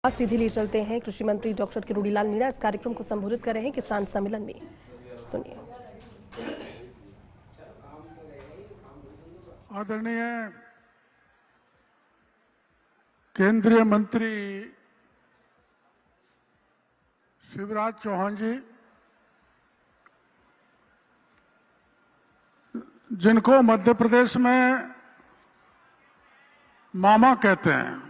सीधे ले चलते हैं। कृषि मंत्री डॉक्टर किरोड़ीलाल मीणा इस कार्यक्रम को संबोधित कर रहे हैं किसान सम्मेलन में। सुनिए। आदरणीय केंद्रीय मंत्री शिवराज चौहान जी, जिनको मध्य प्रदेश में मामा कहते हैं,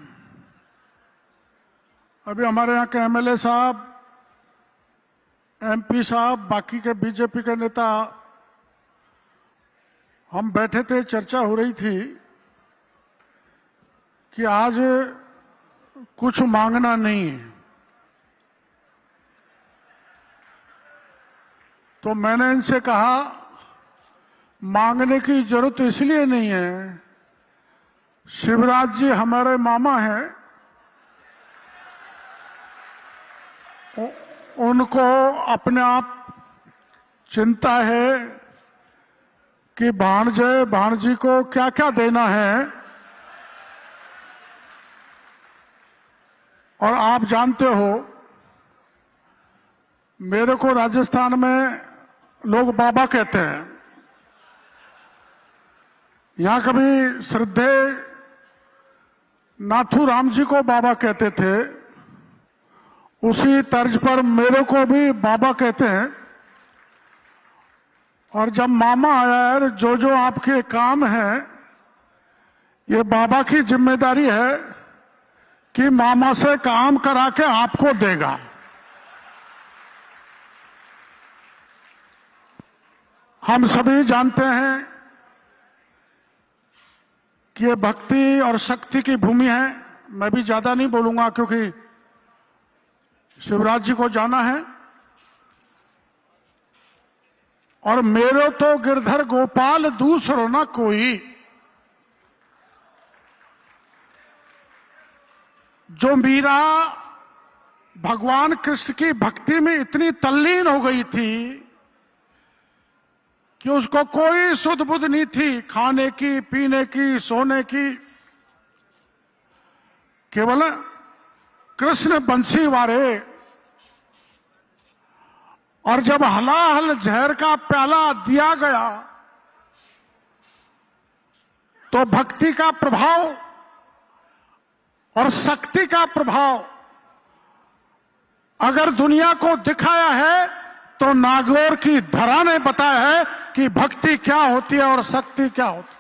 अभी हमारे यहाँ के एमएलए साहब, एमपी साहब, बाकी के बीजेपी के नेता, हम बैठे थे, चर्चा हो रही थी कि आज कुछ मांगना नहीं है। तो मैंने इनसे कहा मांगने की जरूरत इसलिए नहीं है, शिवराज जी हमारे मामा हैं, उनको अपने आप चिंता है कि भाणजे भाणजी को क्या क्या देना है। और आप जानते हो, मेरे को राजस्थान में लोग बाबा कहते हैं। यहां कभी श्रद्धेय नाथूराम जी को बाबा कहते थे, उसी तर्ज पर मेरे को भी बाबा कहते हैं। और जब मामा आया है, जो जो आपके काम है, ये बाबा की जिम्मेदारी है कि मामा से काम करा के आपको देगा। हम सभी जानते हैं कि ये भक्ति और शक्ति की भूमि है। मैं भी ज्यादा नहीं बोलूंगा क्योंकि शिवराज जी को जाना है। और मेरो तो गिरधर गोपाल दूसरो ना कोई, जो मीरा भगवान कृष्ण की भक्ति में इतनी तल्लीन हो गई थी कि उसको कोई सुध बुध नहीं थी खाने की, पीने की, सोने की। केवल कृष्ण बंसी वारे। और जब हलाहल जहर का प्याला दिया गया तो भक्ति का प्रभाव और शक्ति का प्रभाव अगर दुनिया को दिखाया है तो नागौर की धरा ने बताया है कि भक्ति क्या होती है और शक्ति क्या होती है।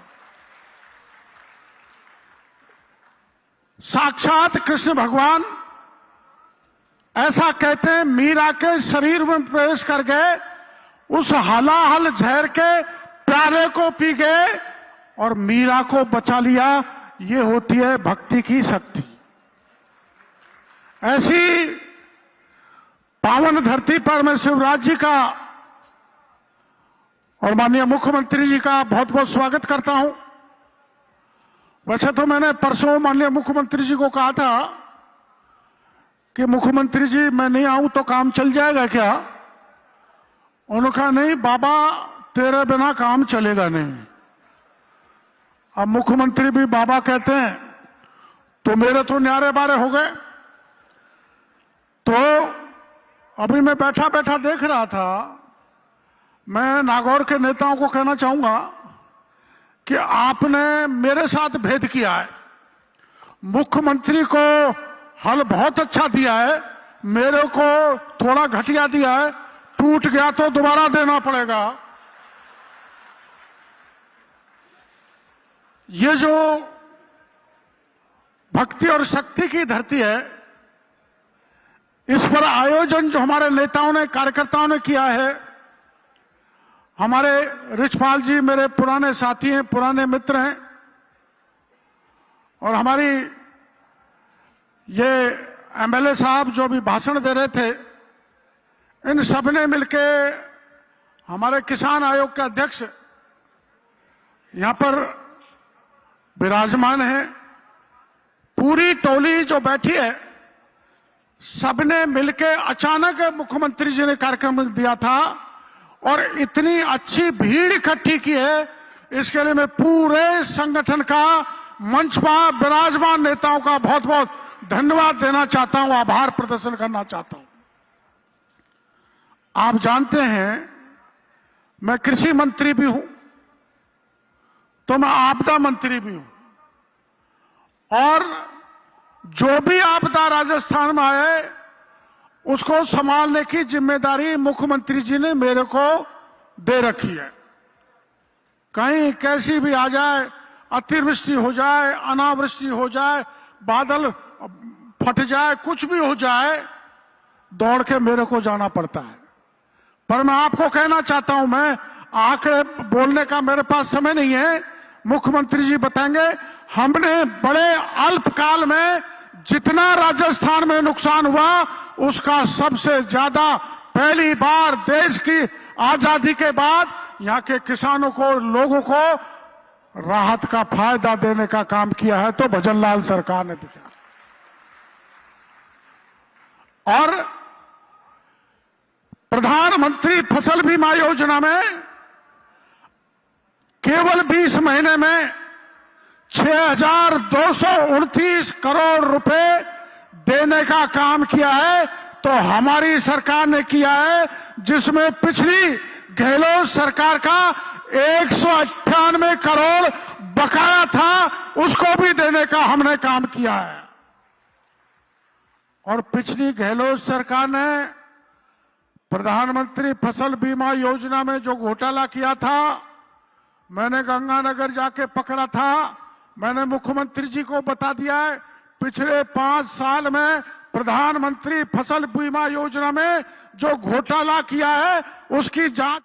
साक्षात कृष्ण भगवान ऐसा कहते हैं, मीरा के शरीर में प्रवेश कर गए, उस हलाहल जहर के प्याले को पी गए और मीरा को बचा लिया। ये होती है भक्ति की शक्ति। ऐसी पावन धरती पर मैं शिवराज जी का और माननीय मुख्यमंत्री जी का बहुत बहुत स्वागत करता हूं। वैसे तो मैंने परसों माननीय मुख्यमंत्री जी को कहा था कि मुख्यमंत्री जी मैं नहीं आऊं तो काम चल जाएगा क्या? उन्होंने कहा नहीं बाबा, तेरे बिना काम चलेगा नहीं। अब मुख्यमंत्री भी बाबा कहते हैं तो मेरे तो न्यारे बारे हो गए। तो अभी मैं बैठा बैठा देख रहा था, मैं नागौर के नेताओं को कहना चाहूंगा कि आपने मेरे साथ भेद किया है। मुख्यमंत्री को हल बहुत अच्छा दिया है, मेरे को थोड़ा घटिया दिया है। टूट गया तो दोबारा देना पड़ेगा। ये जो भक्ति और शक्ति की धरती है, इस पर आयोजन जो हमारे नेताओं ने, कार्यकर्ताओं ने किया है, हमारे रिछपाल जी मेरे पुराने साथी हैं, पुराने मित्र हैं। और हमारी ये एमएलए साहब जो भी भाषण दे रहे थे, इन सब ने मिलके, हमारे किसान आयोग के अध्यक्ष यहां पर विराजमान है, पूरी टोली जो बैठी है, सबने मिलके अचानक मुख्यमंत्री जी ने कार्यक्रम दिया था और इतनी अच्छी भीड़ इकट्ठी की है। इसके लिए मैं पूरे संगठन का, मंच पर विराजमान नेताओं का बहुत बहुत धन्यवाद देना चाहता हूं, आभार प्रदर्शन करना चाहता हूं। आप जानते हैं मैं कृषि मंत्री भी हूं, तो मैं आपदा मंत्री भी हूं, और जो भी आपदा राजस्थान में आए उसको संभालने की जिम्मेदारी मुख्यमंत्री जी ने मेरे को दे रखी है। कहीं कैसी भी आ जाए, अतिवृष्टि हो जाए, अनावृष्टि हो जाए, बादल फट जाए, कुछ भी हो जाए, दौड़ के मेरे को जाना पड़ता है। पर मैं आपको कहना चाहता हूं, मैं आंकड़े बोलने का मेरे पास समय नहीं है, मुख्यमंत्री जी बताएंगे। हमने बड़े अल्पकाल में जितना राजस्थान में नुकसान हुआ उसका सबसे ज्यादा पहली बार देश की आजादी के बाद यहां के किसानों को, लोगों को राहत का फायदा देने का काम किया है, तो भजनलाल सरकार ने दिया। और प्रधानमंत्री फसल बीमा योजना में केवल 20 महीने में 6,229 करोड़ रुपए देने का काम किया है, तो हमारी सरकार ने किया है, जिसमें पिछली गहलोत सरकार का 198 करोड़ बकाया था, उसको भी देने का हमने काम किया है। और पिछली गहलोत सरकार ने प्रधानमंत्री फसल बीमा योजना में जो घोटाला किया था, मैंने गंगानगर जाके पकड़ा था, मैंने मुख्यमंत्री जी को बता दिया है। पिछले 5 साल में प्रधानमंत्री फसल बीमा योजना में जो घोटाला किया है उसकी जांच